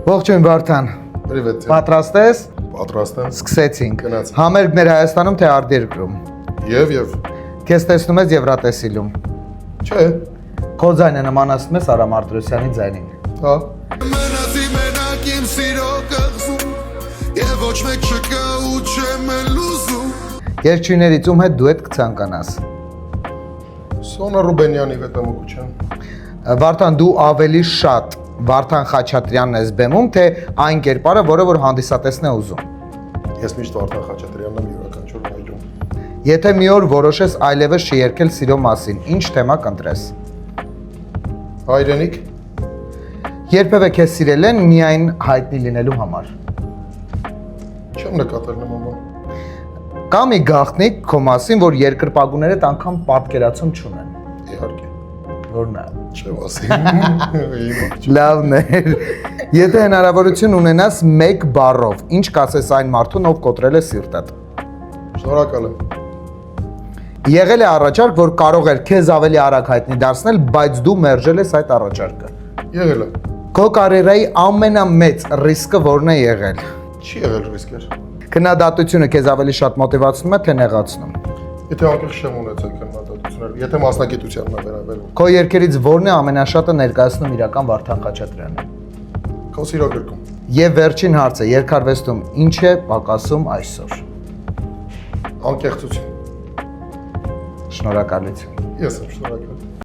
Ողջույն Վարդան։ Привет. Պատրաստ ես։ Պատրաստ եմ։ Սկսեցինք։ Գնացինք։ Համերգներ Հայաստանում թե արտերկրում։ Եվ Քեզ տեսնում ես Եվրատեսիլում։ Չէ։ Քո ձայնը նմանացնում է Սարա Մարտիրոսյանի ձայնին։ Հա։ Մնացի մենակ իմ սիրո կղզում Եվ ոչ մեկ չկա ու չեմ էլ ուզում Երգչուհիներից ում հետ դուետ կցանկանաս։ Սոնա Ռուբենյանի հետամուկության։ Վարդան, դու ավելի շատ Վարդան Խաչատրյանն ես բեմում, թե այն կերպարը, որը որ հանդիսատեսն է ուզում։ Ես միշտ Վարդան Խաչատրյանն եմ յուրաքանչյուր այլում։ Եթե մի օր որոշես այլևս չերկել սիրո մասին, ինչ թեմա կընտրես։ Հայրենիք։ Երբևէ քեզ սիրել են միայն հայտնի լինելու համար։ Չեմ նկատել նման բան։ Կա մի գաղտնիք քո մասին, որ երկրպագուներդ անգամ պատկերացում չունեն։ Իհարկե։ Որն է։ Չեմ ասի։ Լավն է։ Եթե հնարավորություն ունենաս մեկ բառով, ինչ կասես այն մարդուն, ով կոտրել է սիրտդ։ Շնորհակալ եմ։ Եղել է առաջարկ, որ կարող էր քեզ ավելի արագ հայտնի դարձնել, բայց դու մերժել ես այդ առաջարկը։ Եղել է։ Քո կարիերայի ամենամեծ ռիսկը որն է եղել։ Չի եղել ռիսկեր։ Քննադատությունը քեզ ավելի շատ մոտիվացնում է, թե նեղացնում։ Եթե անկեղծ չեմ ունեցել քննադատություններ, եթե մասնագիտությանն է վերաբերում։ Քո երգերից որն է ամենաշատը ներկայացնում իրական Վարդան Խաչատրյանը։ Քո սիրո գրքում։ Եվ վերջին հարցը, երկարվեստում ինչ է պակասում այսօր։ Անկեղծություն։ Շնորհակալություն։ Ես եմ շնորհակալ։